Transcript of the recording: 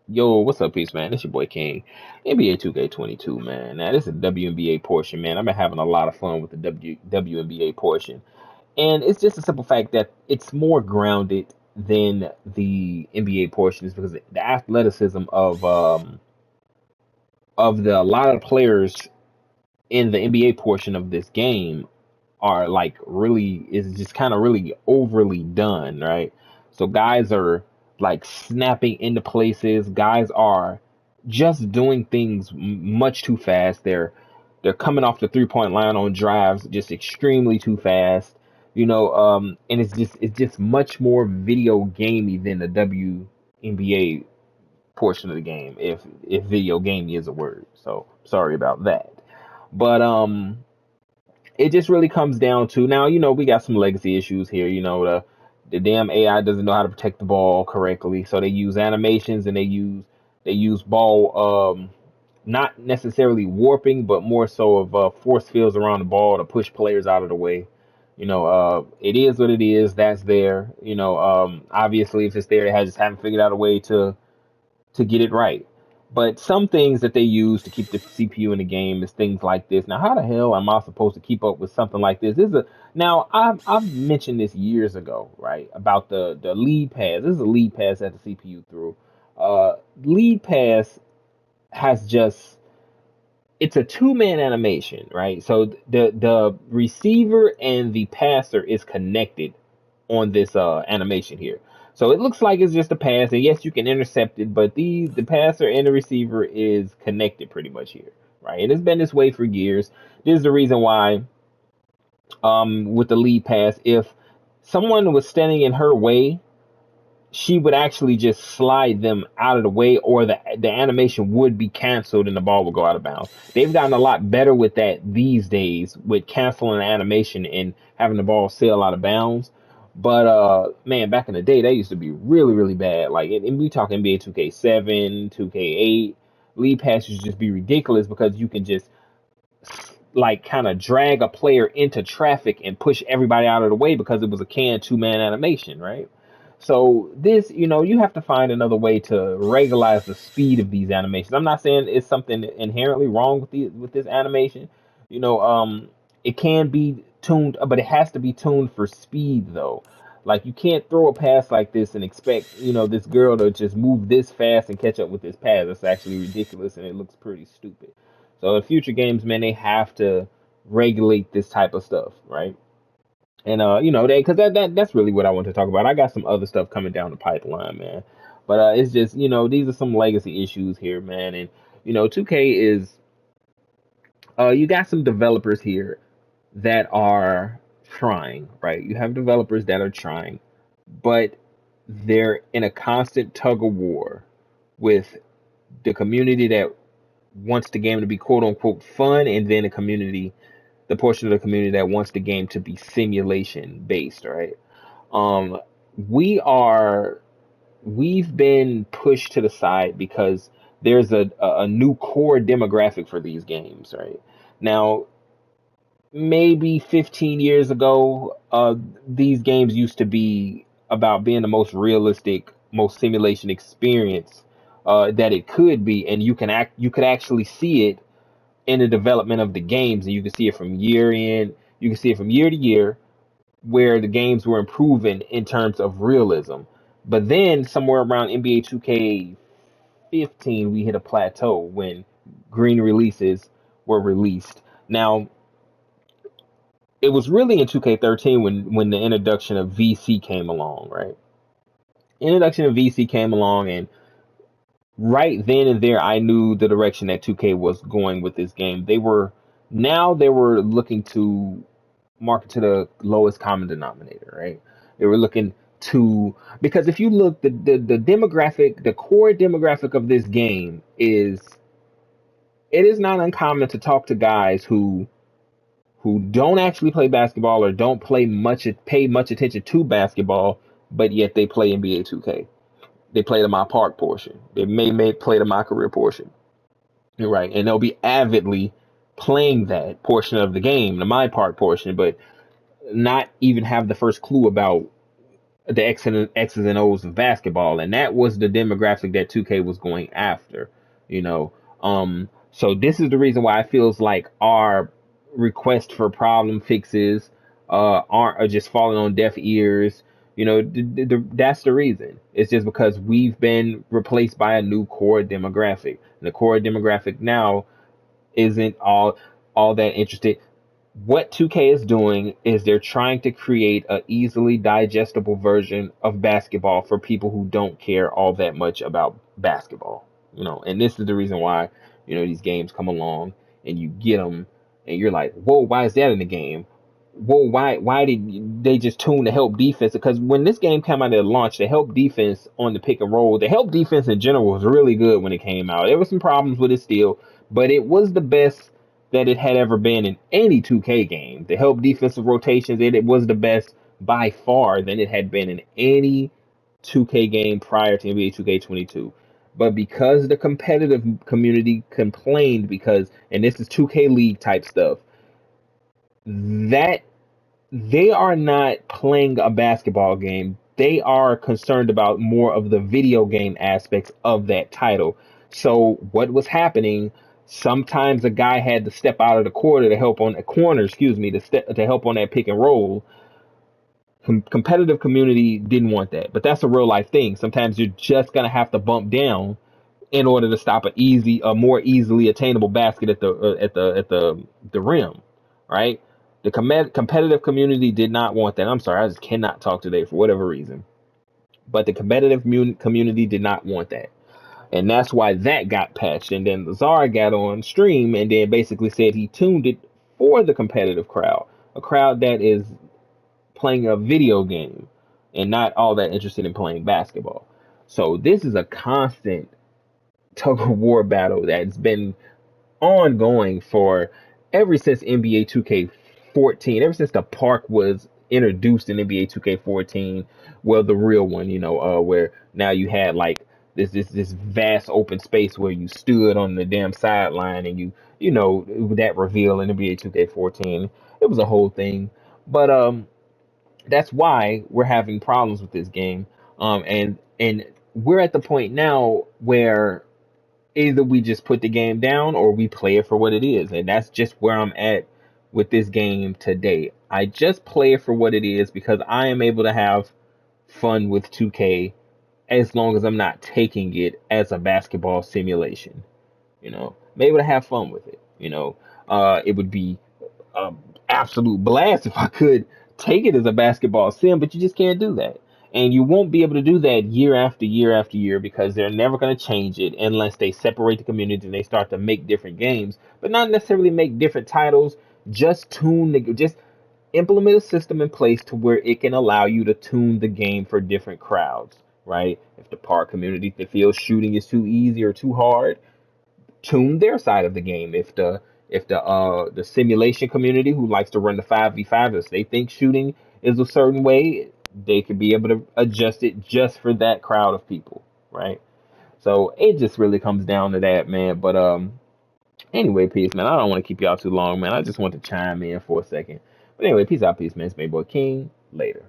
Yo, what's up, peace, man? It's your boy King. NBA 2K22, man. Now, this is the WNBA portion, man. I've been having a lot of fun with the WNBA portion. And it's just a simple fact that it's more grounded than the NBA portion is because the athleticism of the a lot of players in the NBA portion of this game are like really is just kind of really overly done, right? So guys are like snapping into places. Guys are just doing things much too fast. They're coming off the 3 point line on drives just extremely too fast. And it's just much more video gamey than the WNBA portion of the game, if video gamey is a word. So sorry about that. But it just really comes down to now, we got some legacy issues here. The damn AI doesn't know how to protect the ball correctly, so they use animations and they use ball not necessarily warping, but more so of force fields around the ball to push players out of the way. It is what it is. That's there. Obviously, if it's there, they just haven't figured out a way to get it right. But some things that they use to keep the CPU in the game is things like this. Now, how the hell am I supposed to keep up with something like this? Now I've mentioned this years ago, right? About the lead pass. This is a lead pass that the CPU threw. Lead pass has just it's a two-man animation, right? So the receiver and the passer is connected on this animation here. So it looks like it's just a pass, and yes, you can intercept it, but the passer and the receiver is connected pretty much here, right? And it's been this way for years. This is the reason why, with the lead pass, if someone was standing in her way, she would actually just slide them out of the way, or the animation would be canceled and the ball would go out of bounds. They've gotten a lot better with that these days, with canceling the animation and having the ball sail out of bounds. But man, back in the day, that used to be really, really bad. Like, and we talk NBA 2K7, 2K8. Lead passes just be ridiculous because you can just like kind of drag a player into traffic and push everybody out of the way because it was a canned two-man animation, right? So this, you have to find another way to regularize the speed of these animations. I'm not saying it's something inherently wrong with this animation. It can be tuned, but it has to be tuned for speed though. Like you can't throw a pass like this and expect, this girl to just move this fast and catch up with this pass. That's actually ridiculous and it looks pretty stupid. So in future games, man, they have to regulate this type of stuff, right? And they because that's really what I want to talk about. I got some other stuff coming down the pipeline, man. But it's just these are some legacy issues here, man. And 2K is you got some developers here that are trying, right? You have developers that are trying, but they're in a constant tug of war with the community that wants the game to be quote unquote fun, and then the portion of the community that wants the game to be simulation based, right? Um, we are we've been pushed to the side because there's a new core demographic for these games, right? Now, maybe 15 years ago, these games used to be about being the most realistic, most simulation experience that it could be, and you could actually see it in the development of the games, and you can see it from year in, you can see it from year to year, where the games were improving in terms of realism. But then somewhere around NBA 2K15, we hit a plateau when green releases were released. Now, it was really in 2K13 when the introduction of VC came along, right? Introduction of VC came along, and right then and there, I knew the direction that 2K was going with this game. They were looking to market to the lowest common denominator, right? They were looking to because if you look the demographic, the core demographic of this game is it is not uncommon to talk to guys who don't actually play basketball or don't pay much attention to basketball, but yet they play NBA 2K. They play the my park portion. They may play the my career portion. You're right, and they'll be avidly playing that portion of the game, the my park portion, but not even have the first clue about the X's and O's of basketball, and that was the demographic that 2K was going after. You know, so this is the reason why it feels like our request for problem fixes aren't are just falling on deaf ears. You know, that's the reason. It's just because we've been replaced by a new core demographic. And the core demographic now isn't all that interested. What 2K is doing is they're trying to create a easily digestible version of basketball for people who don't care all that much about basketball. You know, and this is the reason why, you know, these games come along and you get them and you're like, whoa, why is that in the game? Whoa, why did they just tune the help defense? Because when this game came out at launch, the help defense on the pick and roll, the help defense in general was really good when it came out. There were some problems with it still, but it was the best that it had ever been in any 2K game. The help defensive rotations, it was the best by far than it had been in any 2K game prior to NBA 2K22. But because the competitive community complained, because, and this is 2K League type stuff, that they are not playing a basketball game. They are concerned about more of the video game aspects of that title. So what was happening? Sometimes a guy had to step out of the corner to help on a corner, excuse me, to help on that pick and roll. Competitive community didn't want that, but that's a real life thing. Sometimes you're just gonna have to bump down in order to stop a more easily attainable basket at the rim, right? The competitive community did not want that. I'm sorry, I just cannot talk today for whatever reason. But the competitive community did not want that. And that's why that got patched. And then Lazar got on stream and then basically said he tuned it for the competitive crowd, a crowd that is playing a video game and not all that interested in playing basketball. So this is a constant tug of war battle that's been ongoing for ever since NBA 2K14, ever since the park was introduced in NBA 2K14, well, the real one, you know, where now you had like this vast open space where you stood on the damn sideline and you know that reveal in NBA 2K14. It was a whole thing, but that's why we're having problems with this game. And we're at the point now where either we just put the game down or we play it for what it is. And that's just where I'm at with this game today. I just play it for what it is because I am able to have fun with 2K as long as I'm not taking it as a basketball simulation. You know, I'm able to have fun with it. You know, it would be absolute blast if I could take it as a basketball sim, but you just can't do that. And you won't be able to do that year after year after year because they're never going to change it unless they separate the community and they start to make different games, but not necessarily make different titles. Just implement a system in place to where it can allow you to tune the game for different crowds, right? If the park community feels shooting is too easy or too hard, tune their side of the game. If the simulation community who likes to run the 5v5, if they think shooting is a certain way, they could be able to adjust it just for that crowd of people, right? So it just really comes down to that, man. But anyway, peace, man. I don't want to keep y'all too long, man. I just want to chime in for a second. But anyway, peace out, peace, man. It's my boy King. Later.